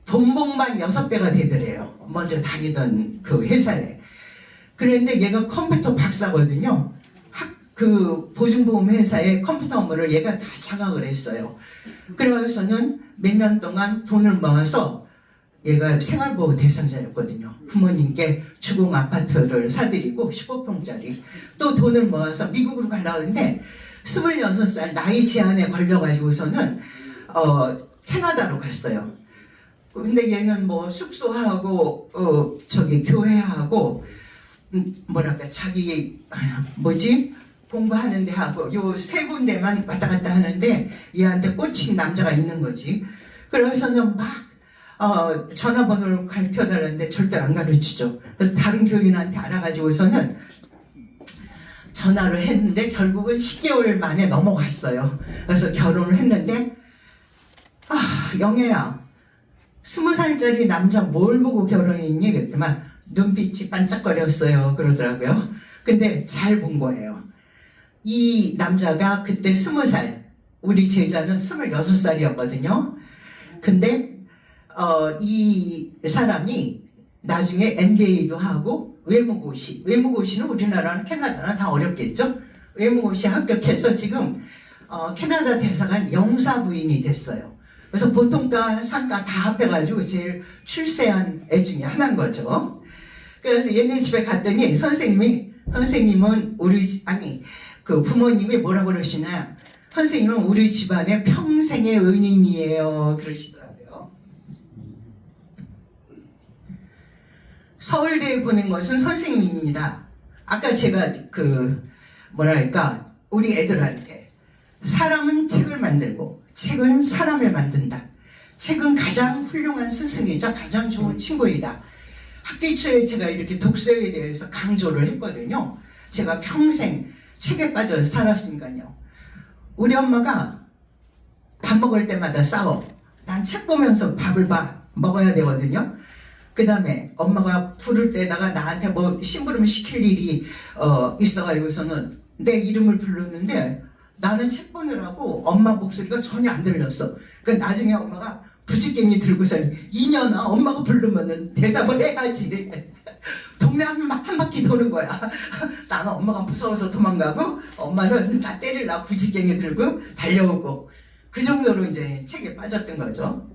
돈봉만 6배가 되더래요. 먼저 다니던 그 회사에. 그런데 얘가 컴퓨터 박사거든요. 그 보증보험 회사의 컴퓨터 업무를 얘가 다 장악을 했어요. 그래서는 몇 년 동안 돈을 모아서 얘가 생활보호 대상자였거든요. 부모님께 주공 아파트를 사드리고 15평짜리 또 돈을 모아서 미국으로 가려고 하는데 26살 나이 제한에 걸려가지고서는 캐나다로 갔어요. 근데 얘는 뭐 숙소하고 교회하고 뭐랄까 자기 공부하는 데 하고 요 3군데만 왔다 갔다 하는데 얘한테 꽂힌 남자가 있는 거지. 그래서는 막 전화번호를 가르쳐달라는데 절대 안 가르치죠. 그래서 다른 교인한테 알아가지고서는 전화를 했는데 결국은 10개월 만에 넘어갔어요. 그래서 결혼을 했는데 영애야, 20살짜리 남자 뭘 보고 결혼했니? 그랬더만 눈빛이 반짝거렸어요. 그러더라고요. 근데 잘 본 거예요. 이 남자가 그때 20살, 우리 제자는 26살이었거든요. 근데 이 사람이 나중에 MBA도 하고 외무고시는 우리나라나 캐나다나 다 어렵겠죠? 외무고시 합격해서 지금 캐나다 대사관 영사부인이 됐어요. 그래서 보통과 상과 다 합해가지고 제일 출세한 애 중에 하나인 거죠. 그래서 얘네 집에 갔더니 선생님은 그 부모님이 뭐라고 그러시냐, 선생님은 우리 집안의 평생의 은인이에요 그러시더라고요. 서울대에 보낸 것은 선생님입니다. 아까 제가 우리 애들한테 사람은 책을 만들고 책은 사람을 만든다. 책은 가장 훌륭한 스승이자 가장 좋은 친구이다. 학기 초에 제가 이렇게 독서에 대해서 강조를 했거든요. 제가 평생 책에 빠져 살았으니까요. 우리 엄마가 밥 먹을 때마다 싸워. 난 책 보면서 밥을 먹어야 되거든요. 그 다음에 엄마가 부를 때다가 나한테 뭐 심부름 시킬 일이 있어가지고서는 내 이름을 불렀는데 나는 책 보느라고 엄마 목소리가 전혀 안 들렸어. 그러니까 나중에 엄마가 부지깽이 들고서 이년아 엄마가 부르면은 대답을 해야지. 동네 한 바퀴 도는 거야. 나는 엄마가 무서워서 도망가고 엄마는 나 때리려고 부지깽이 들고 달려오고 그 정도로 이제 책에 빠졌던 거죠.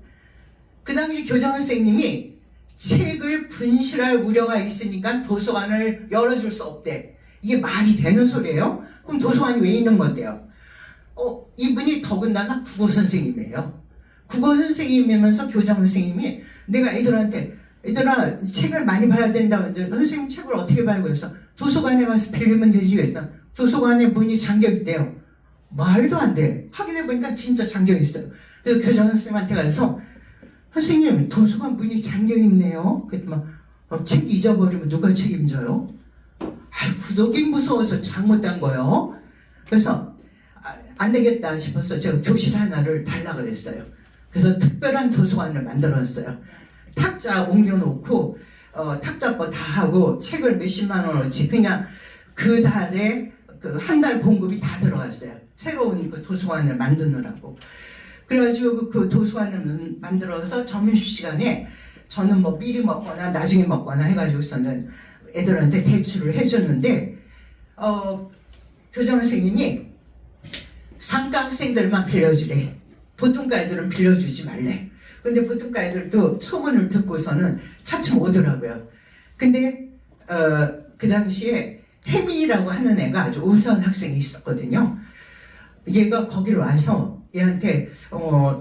그 당시 교장 선생님이 책을 분실할 우려가 있으니까 도서관을 열어줄 수 없대. 이게 말이 되는 소리예요? 그럼 도서관이 왜 있는 건데요? 이분이 더군다나 국어 선생님이에요. 국어 선생님이면서 교장 선생님이 내가 애들한테 얘들아 책을 많이 봐야 된다. 선생님 책을 어떻게 봐요? 그래서 도서관에 가서 빌리면 되지. 그랬다. 도서관에 문이 잠겨 있대요. 말도 안 돼. 확인해 보니까 진짜 잠겨 있어요. 그래서 교장 선생님한테 가서 선생님 도서관 문이 잠겨 있네요. 그랬더니 책 잊어버리면 누가 책임져요? 구독이 무서워서 잘못한 거예요. 그래서 안 되겠다 싶어서 제가 교실 하나를 달라 그랬어요. 그래서 특별한 도서관을 만들었어요. 탁자 옮겨놓고 탁자법 다 하고 책을 몇십만 원어치 그냥 그 달에 한 달 봉급이 다 들어갔어요. 새로운 그 도서관을 만드느라고. 그래가지고 그 도서관을 만들어서 점심시간에 저는 뭐 미리 먹거나 나중에 먹거나 해가지고서는 애들한테 대출을 해주는데 교장 선생님이 상가 학생들만 빌려주래. 보통과 애들은 빌려주지 말래. 근데 보통과 애들도 소문을 듣고서는 차츰 오더라고요. 근데 그 당시에 혜미라고 하는 애가 아주 우수한 학생이 있었거든요. 얘가 거기를 와서 얘한테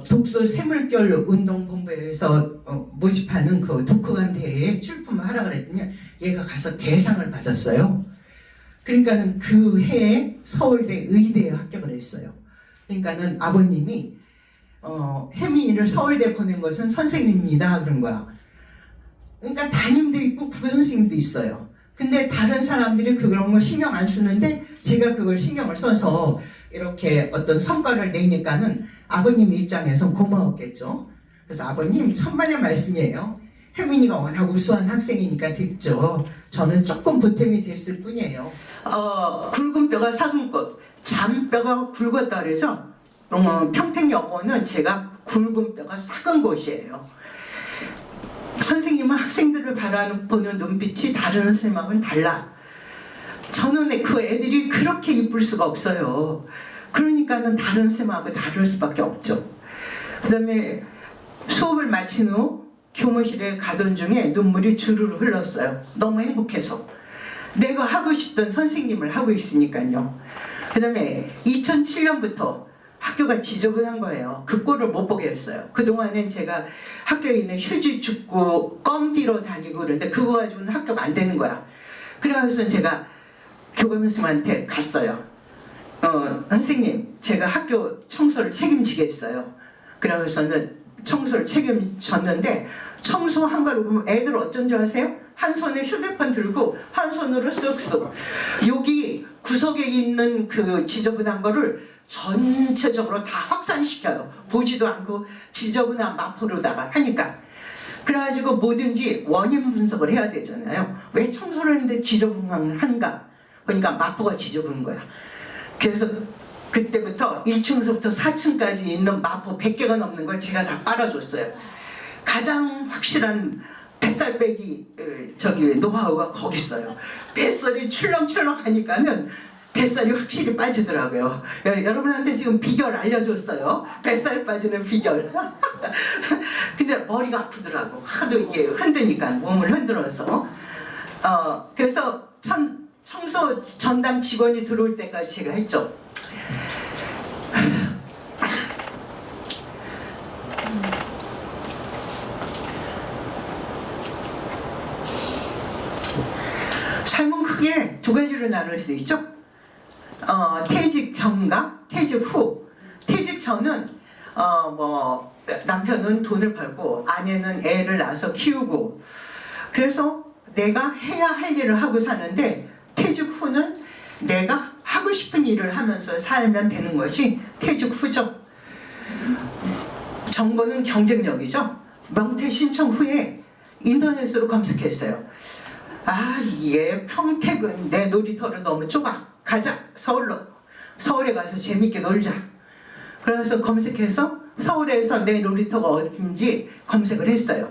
독서 새물결 운동본부에서 모집하는 그 독후감 대회에 출품을 하라 그랬더니 얘가 가서 대상을 받았어요. 그러니까는 그 해에 서울대 의대에 합격을 했어요. 그러니까는 아버님이 혜민이를 서울대 보낸 것은 선생님입니다 그런 거야. 그러니까 담임도 있고 국어 선생님도 있어요. 근데 다른 사람들이 그런 거 신경 안 쓰는데 제가 그걸 신경을 써서 이렇게 어떤 성과를 내니까는 아버님 입장에서 고마웠겠죠. 그래서 아버님 천만의 말씀이에요. 혜민이가 워낙 우수한 학생이니까 됐죠. 저는 조금 보탬이 됐을 뿐이에요. 굵은 뼈가 작은 것, 잔뼈가 굵었다 그러죠. 평택여고는 제가 굵은 뼈가 작은 곳이에요. 선생님은 학생들을 바라보는 눈빛이 다른 선생님하고는 달라. 저는 그 애들이 그렇게 이쁠 수가 없어요. 그러니까는 다른 선생님하고 다를 수밖에 없죠. 그 다음에 수업을 마친 후 교무실에 가던 중에 눈물이 주르르 흘렀어요. 너무 행복해서. 내가 하고 싶던 선생님을 하고 있으니까요. 그 다음에 2007년부터 학교가 지저분한 거예요. 그 꼴을 못 보게 했어요. 그동안엔 제가 학교에 있는 휴지 줍고 껌 뒤로 다니고 그러는데 그거 가지고는 학교가 안 되는 거야. 그래서 제가 교감 선생님한테 갔어요. 선생님 제가 학교 청소를 책임지겠어요. 그러고서는 청소를 책임졌는데 청소한 걸 보면 애들 어쩐 줄 아세요? 한 손에 휴대폰 들고 한 손으로 쓱쓱 여기 구석에 있는 그 지저분한 거를 전체적으로 다 확산시켜요. 보지도 않고 지저분한 마포로다가 하니까. 그래가지고 뭐든지 원인 분석을 해야 되잖아요. 왜 청소를 했는데 지저분한가? 그러니까 마포가 지저분한 거야. 그래서 그때부터 1층서부터 4층까지 있는 마포 100개가 넘는 걸 제가 다 빨아줬어요. 가장 확실한 뱃살 빼기 저기 노하우가 거기 있어요. 뱃살이 출렁출렁 하니까는 뱃살이 확실히 빠지더라고요. 여러분한테 지금 비결 알려줬어요. 뱃살 빠지는 비결. 근데 머리가 아프더라고. 하도 이게 흔드니까 몸을 흔들어서. 그래서 청소 전담 직원이 들어올 때까지 제가 했죠. 삶은 크게 두 가지로 나눌 수 있죠. 퇴직 전과 퇴직 후. 퇴직 전은 뭐 남편은 돈을 벌고 아내는 애를 낳아서 키우고 그래서 내가 해야 할 일을 하고 사는데 퇴직 후는 내가 하고 싶은 일을 하면서 살면 되는 것이 퇴직 후죠. 정보는 경쟁력이죠. 명퇴 신청 후에 인터넷으로 검색했어요. 아, 이게 평택은 내 놀이터로 너무 좁아. 가자, 서울로. 서울에 가서 재밌게 놀자. 그래서 검색해서 서울에서 내 놀이터가 어딘지 검색을 했어요.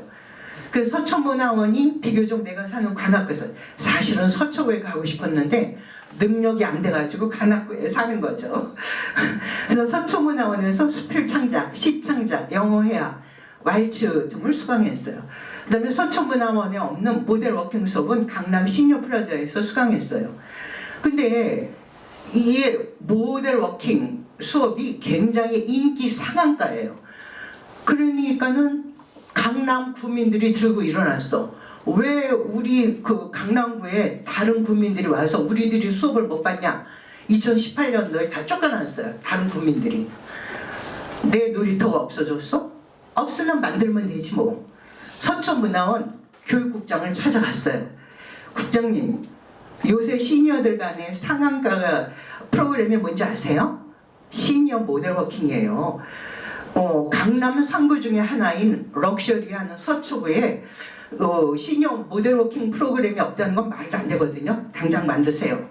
그 서초문화원이 비교적 내가 사는 관악구에서 사실은 서초구에 가고 싶었는데 능력이 안 돼가지고 관악구에 사는 거죠. 그래서 서초문화원에서 수필창작, 시창작, 영어회화, 왈츠 등을 수강했어요. 그 다음에 서초문화원에 없는 모델 워킹 수업은 강남 시니어 플라자에서 수강했어요. 근데 이 모델 워킹 수업이 굉장히 인기 상한가예요. 그러니까는 강남 구민들이 들고 일어났어. 왜 우리 그 강남구에 다른 구민들이 와서 우리들이 수업을 못 받냐? 2018년도에 다 쫓겨났어요. 다른 구민들이. 내 놀이터가 없어졌어? 없으면 만들면 되지 뭐. 서초문화원 교육국장을 찾아갔어요. 국장님, 요새 시니어들 간의 상한가 프로그램이 뭔지 아세요? 시니어 모델 워킹이에요. 강남 3구 중에 하나인 럭셔리한 서초구에 시니어 모델 워킹 프로그램이 없다는 건 말도 안 되거든요. 당장 만드세요.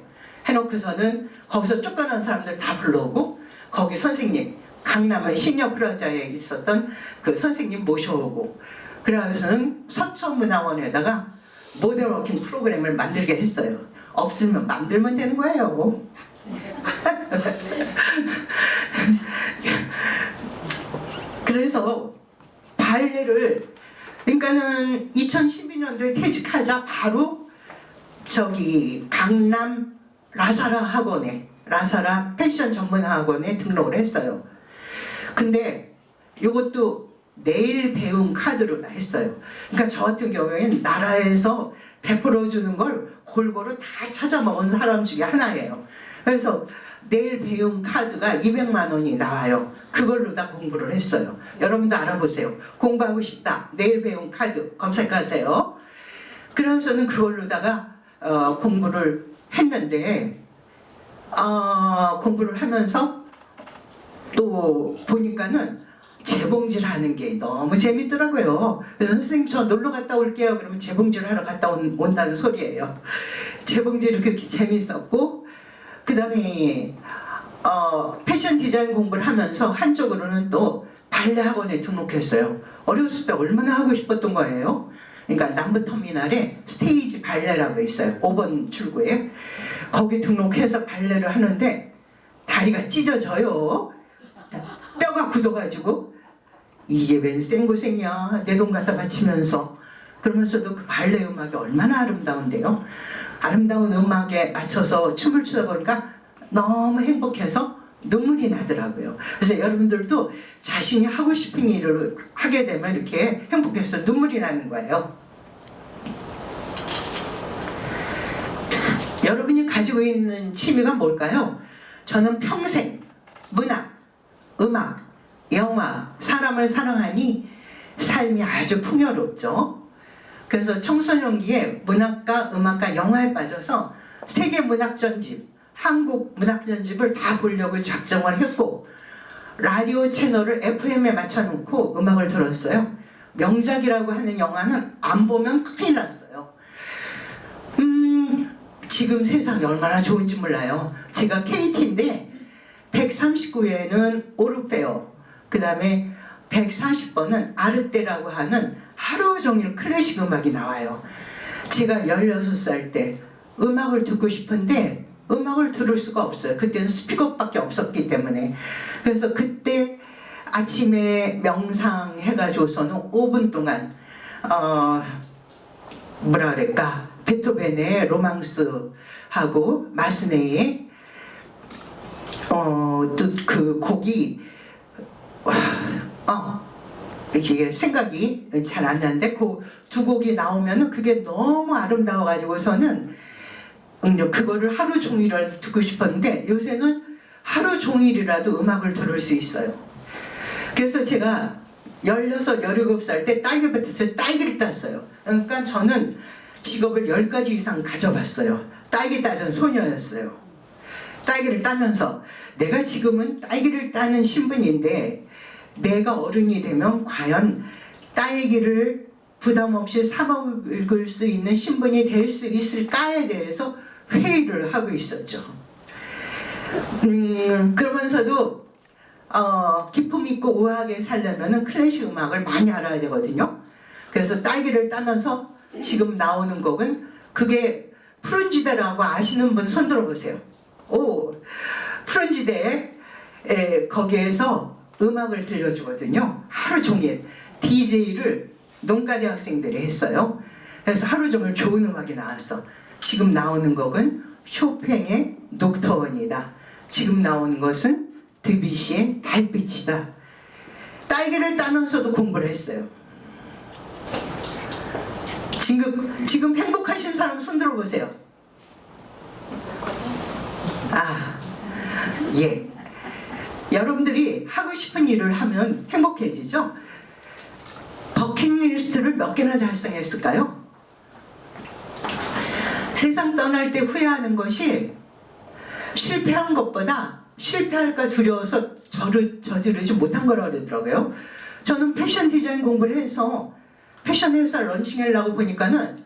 해놓고서는 거기서 쫓겨난 사람들 다 불러오고 거기 선생님, 강남의 시니어 플라자에 있었던 그 선생님 모셔오고 그래서는 서초문화원에다가 모델 워킹 프로그램을 만들게 했어요. 없으면 만들면 되는 거예요. 그래서 발레를 그러니까는 2012년도에 퇴직하자 바로 저기 강남 라사라 학원에 라사라 패션 전문 학원에 등록을 했어요. 근데 이것도 내일 배움 카드로 다 했어요. 그러니까 저 같은 경우에는 나라에서 베풀어 주는 걸 골고루 다 찾아 먹은 사람 중에 하나예요. 그래서 내일 배움 카드가 200만 원이 나와요. 그걸로 다 공부를 했어요. 여러분도 알아보세요. 공부하고 싶다. 내일 배움 카드 검색하세요. 그래서는 그걸로다가 공부를 했는데 공부를 하면서 또 보니까는 재봉질 하는 게 너무 재밌더라고요. 그래서 선생님 저 놀러 갔다 올게요. 그러면 재봉질 하러 갔다 온다는 소리예요. 재봉질이 그렇게 재밌었고 그 다음에 패션 디자인 공부를 하면서 한쪽으로는 또 발레 학원에 등록했어요. 어렸을 때 얼마나 하고 싶었던 거예요. 그러니까 남부터미널에 스테이지 발레라고 있어요. 5번 출구에. 거기 등록해서 발레를 하는데 다리가 찢어져요. 뼈가 굳어가지고 이게 웬 생고생이야. 내 돈 갖다 바치면서. 그러면서도 그 발레 음악이 얼마나 아름다운데요. 아름다운 음악에 맞춰서 춤을 추다 보니까 너무 행복해서 눈물이 나더라고요. 그래서 여러분들도 자신이 하고 싶은 일을 하게 되면 이렇게 행복해서 눈물이 나는 거예요. 여러분이 가지고 있는 취미가 뭘까요? 저는 평생 문학, 음악, 영화, 사람을 사랑하니 삶이 아주 풍요롭죠. 그래서 청소년기에 문학과 음악과 영화에 빠져서 세계 문학 전집, 한국 문학 전집을 다 보려고 작정을 했고 라디오 채널을 FM에 맞춰놓고 음악을 들었어요. 명작이라고 하는 영화는 안 보면 큰일 났어요. 지금 세상이 얼마나 좋은지 몰라요. 제가 KT인데 139회는 오르페오, 그 다음에 140번은 아르떼라고 하는 하루 종일 클래식 음악이 나와요. 제가 16살 때 음악을 듣고 싶은데 음악을 들을 수가 없어요. 그때는 스피커밖에 없었기 때문에. 그래서 그때 아침에 명상해가지고서는 5분 동안 뭐라 그럴까, 베토벤의 로망스하고 마스네의 또 그 곡이 이게 생각이 잘 안 나는데 그 두 곡이 나오면은 그게 너무 아름다워가지고서는 그거를 하루 종일이라도 듣고 싶었는데 요새는 하루 종일이라도 음악을 들을 수 있어요. 그래서 제가 16, 17살 때 딸기밭에서 딸기를 땄어요. 그러니까 저는 직업을 10가지 이상 가져봤어요. 딸기 따던 소녀였어요. 딸기를 따면서 내가 지금은 딸기를 따는 신분인데 내가 어른이 되면 과연 딸기를 부담 없이 사 먹을 수 있는 신분이 될 수 있을까에 대해서 회의를 하고 있었죠. 그러면서도 기품 있고 우아하게 살려면 클래식 음악을 많이 알아야 되거든요. 그래서 딸기를 따면서 지금 나오는 곡은 그게 푸른지대라고 아시는 분 손 들어보세요. 오, 푸른지대 거기에서 음악을 들려주거든요. 하루 종일 DJ를 농가대 학생들이 했어요. 그래서 하루 종일 좋은 음악이 나왔어. 지금 나오는 곡은 쇼팽의 녹터원이다. 지금 나오는 것은 드뷔시의 달빛이다. 딸기를 따면서도 공부를 했어요. 지금 행복하신 사람 손 들어보세요. 예. 여러분들이 하고 싶은 일을 하면 행복해지죠? 버킷리스트를 몇 개나 달성했을까요? 세상 떠날 때 후회하는 것이 실패한 것보다 실패할까 두려워서 저지르지 못한 거라고 그러더라고요. 저는 패션 디자인 공부를 해서 패션 회사 런칭하려고 보니까는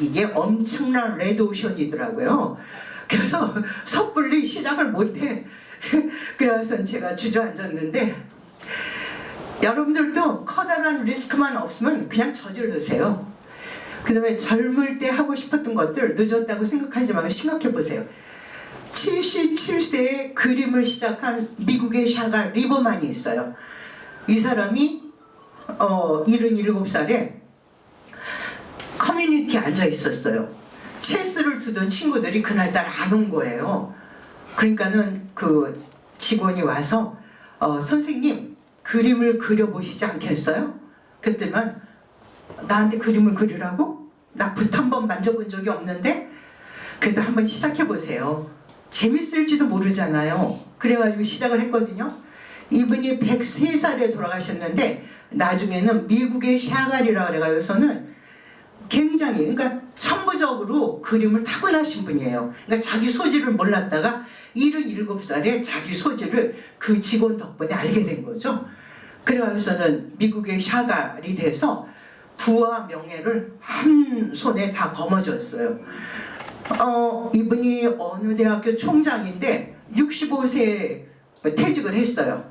이게 엄청난 레드오션이더라고요. 그래서 섣불리 시작을 못해. 그래서 제가 주저앉았는데 여러분들도 커다란 리스크만 없으면 그냥 저지르세요. 그 다음에 젊을 때 하고 싶었던 것들 늦었다고 생각하지 말고 생각해 보세요. 77세에 그림을 시작한 미국의 샤가 리버만이 있어요. 이 사람이 77살에 커뮤니티에 앉아 있었어요. 체스를 두던 친구들이 그날따라 안 온 거예요. 그러니까는 그 직원이 와서 선생님 그림을 그려보시지 않겠어요? 그때만 나한테 그림을 그리라고? 나 붓 한 번 만져본 적이 없는데? 그래도 한번 시작해보세요. 재밌을지도 모르잖아요. 그래가지고 시작을 했거든요. 이분이 103살에 돌아가셨는데 나중에는 미국의 샤갈이라 그래가지고서는 굉장히 그러니까 천부적으로 그림을 타고나신 분이에요. 그러니까 자기 소질을 몰랐다가 77살에 자기 소질을 그 직원 덕분에 알게 된 거죠. 그래가지고서는 미국의 샤갈이 돼서 부와 명예를 한 손에 다 거머쥐었어요. 이분이 어느 대학교 총장인데 65세에 퇴직을 했어요.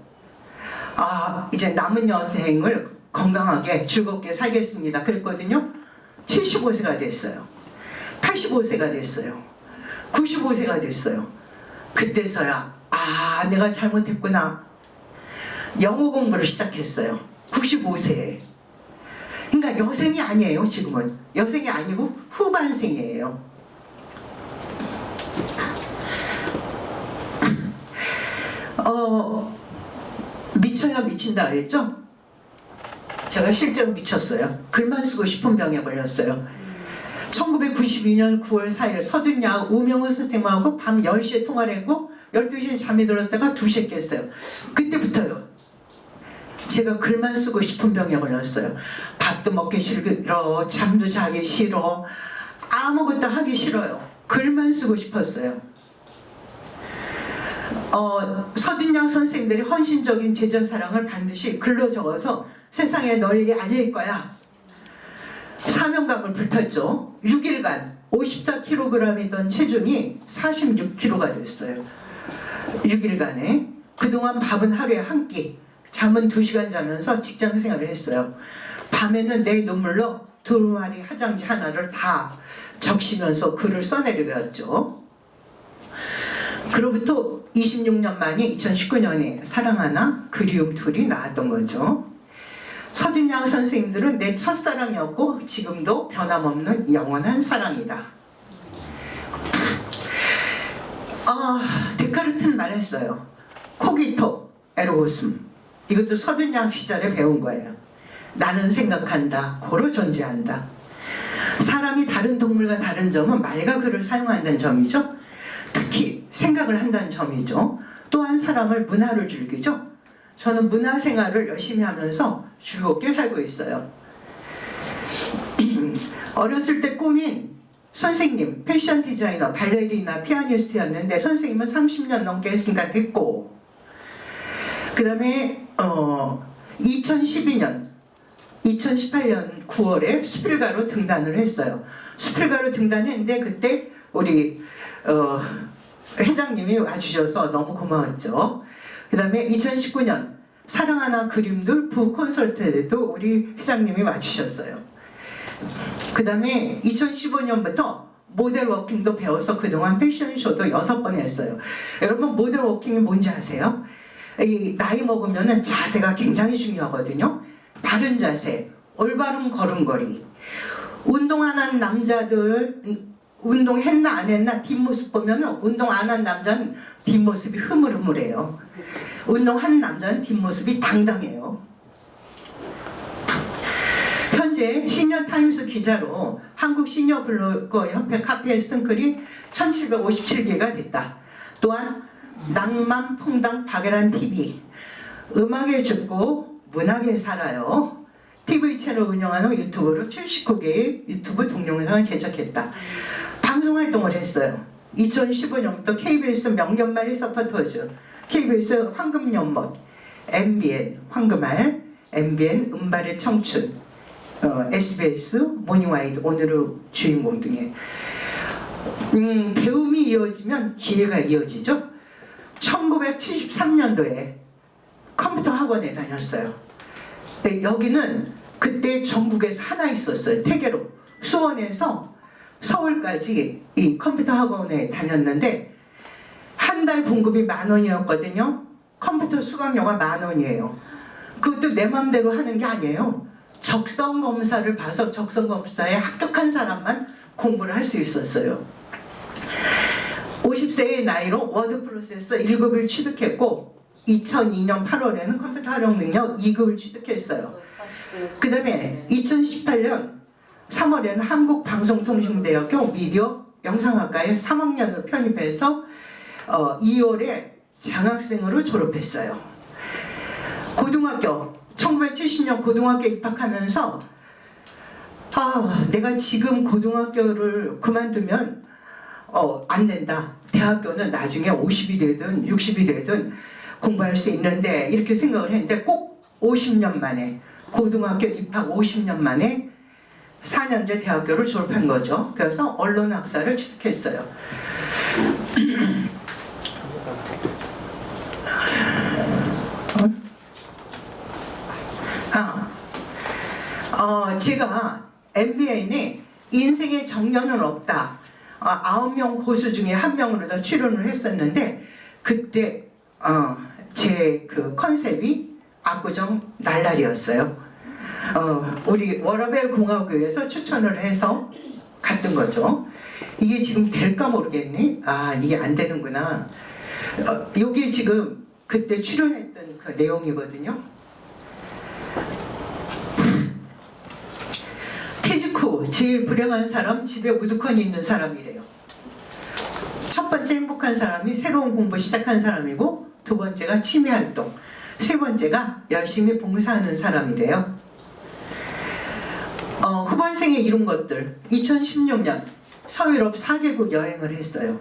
이제 남은 여생을 건강하게 즐겁게 살겠습니다. 그랬거든요. 75세가 됐어요. 85세가 됐어요. 95세가 됐어요. 그때서야 내가 잘못했구나. 영어 공부를 시작했어요. 95세에. 그러니까 여생이 아니에요. 지금은 여생이 아니고 후반생이에요. 미쳐야 미친다 그랬죠? 제가 실제로 미쳤어요. 글만 쓰고 싶은 병에 걸렸어요. 1992년 9월 4일 서준야하고 우명훈 선생님하고 밤 10시에 통화를 했고 12시에 잠이 들었다가 2시에 깼어요. 그때부터요. 제가 글만 쓰고 싶은 병에 걸렸어요. 밥도 먹기 싫어, 잠도 자기 싫어, 아무것도 하기 싫어요. 글만 쓰고 싶었어요. 서준양 선생님들이 헌신적인 제자사랑을 반드시 글로 적어서 세상에 널리 알릴 거야. 사명감을 불탔죠. 6일간 54kg이던 체중이 46kg가 됐어요. 6일간에. 그동안 밥은 하루에 한 끼, 잠은 2시간 자면서 직장 생활을 했어요. 밤에는 내 눈물로 두루마리 화장지 하나를 다 적시면서 글을 써내려갔죠. 그로부터 26년 만에 2019년에 사랑 하나 그리움 둘이 나왔던 거죠. 서준양 선생님들은 내 첫사랑이었고 지금도 변함없는 영원한 사랑이다. 데카르트는 말했어요. 코기토 에르고숨. 이것도 서준양 시절에 배운 거예요. 나는 생각한다. 고로 존재한다. 사람이 다른 동물과 다른 점은 말과 글을 사용한다는 점이죠. 특히 생각을 한다는 점이죠. 또한 사람을 문화를 즐기죠. 저는 문화 생활을 열심히 하면서 즐겁게 살고 있어요. 어렸을 때 꿈인 선생님, 패션 디자이너, 발레리나, 피아니스트였는데 선생님은 30년 넘게 했으니까 됐고, 그 다음에 2018년 9월에 수필가로 등단을 했어요. 수필가로 등단했는데 그때 우리 회장님이 와주셔서 너무 고마웠죠. 그 다음에 2019년 사랑하나 그림들 부콘서트에도 우리 회장님이 와주셨어요. 그 다음에 2015년부터 모델 워킹도 배워서 그동안 패션쇼도 6번 했어요. 여러분 모델 워킹이 뭔지 아세요? 이 나이 먹으면 자세가 굉장히 중요하거든요. 바른 자세, 올바른 걸음걸이. 운동 안 한 남자들 운동했나 안 했나 뒷모습 보면 운동 안 한 남자는 뒷모습이 흐물흐물해요. 운동한 남자는 뒷모습이 당당해요. 현재 시니어타임스 기자로 한국 시니어 블로거 협회 카페에 쓴 글이 1757개가 됐다. 또한 낭만 퐁당 박예란 TV, 음악에 죽고 문학에 살아요. TV 채널 운영하는 유튜브로 79개의 유튜브 동영상을 제작했다. 방송 활동을 했어요. 2015년부터 KBS 명견말이 서포터즈, KBS 황금연못, MBN 황금알, MBN 음발의 청춘, SBS 모닝와이드 오늘의 주인공 등의 배움이 이어지면 기회가 이어지죠. 1973년도에 컴퓨터 학원에 다녔어요. 여기는 그때 전국에서 하나 있었어요. 태계로 수원에서 서울까지 이 컴퓨터 학원에 다녔는데 한 달 봉급이 10,000원이었거든요. 컴퓨터 수강료가 10,000원이에요. 그것도 내 맘대로 하는 게 아니에요. 적성 검사를 봐서 적성 검사에 합격한 사람만 공부를 할 수 있었어요. 50세의 나이로 워드 프로세서 1급을 취득했고 2002년 8월에는 컴퓨터 활용 능력 2급을 취득했어요. 그 다음에 2018년 3월에는 한국방송통신대학교 미디어 영상학과에 3학년을 편입해서 2월에 장학생으로 졸업했어요. 고등학교 1970년 고등학교 입학하면서 내가 지금 고등학교를 그만두면 안 된다. 대학교는 나중에 50이 되든 60이 되든 공부할 수 있는데 이렇게 생각을 했는데 꼭 50년 만에 고등학교 입학 50년 만에 4년제 대학교를 졸업한 거죠. 그래서 언론학사를 취득했어요. 제가 MBN에 인생의 정년은 없다. 9명 고수 중에 1명으로 다 출연을 했었는데 그때 제 그 컨셉이 압구정 날라리였어요. 우리 워라벨 공화국에서 추천을 해서 갔던 거죠. 이게 지금 될까 모르겠니? 이게 안 되는구나. 여기 지금 그때 출연했던 그 내용이거든요. 퇴직 후 제일 불행한 사람, 집에 우두커니 있는 사람이래요. 첫 번째 행복한 사람이 새로운 공부 시작한 사람이고 두 번째가 취미활동, 세 번째가 열심히 봉사하는 사람이래요. 후반생에 이룬 것들 2016년 서유럽 4개국 여행을 했어요.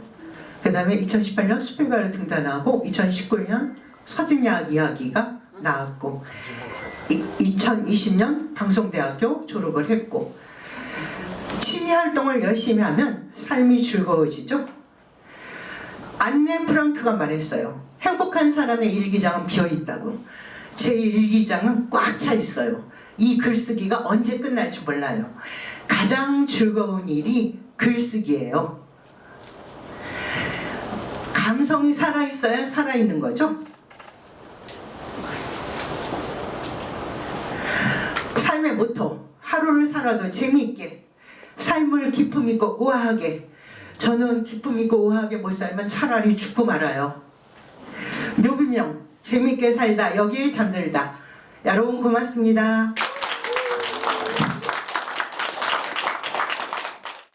그 다음에 2018년 수필가를 등단하고 2019년 서준야학 이야기가 나왔고 2020년 방송대학교 졸업을 했고 취미활동을 열심히 하면 삶이 즐거워지죠. 안네 프랑크가 말했어요. 행복한 사람의 일기장은 비어있다고. 제 일기장은 꽉 차 있어요. 이 글쓰기가 언제 끝날지 몰라요. 가장 즐거운 일이 글쓰기예요. 감성이 살아있어야 살아있는 거죠. 삶의 모토, 하루를 살아도 재미있게, 삶을 기품 있고 우아하게. 저는 기품 있고 우아하게 못 살면 차라리 죽고 말아요. 묘비명, 재미있게 살다, 여기에 잠들다. 여러분 고맙습니다.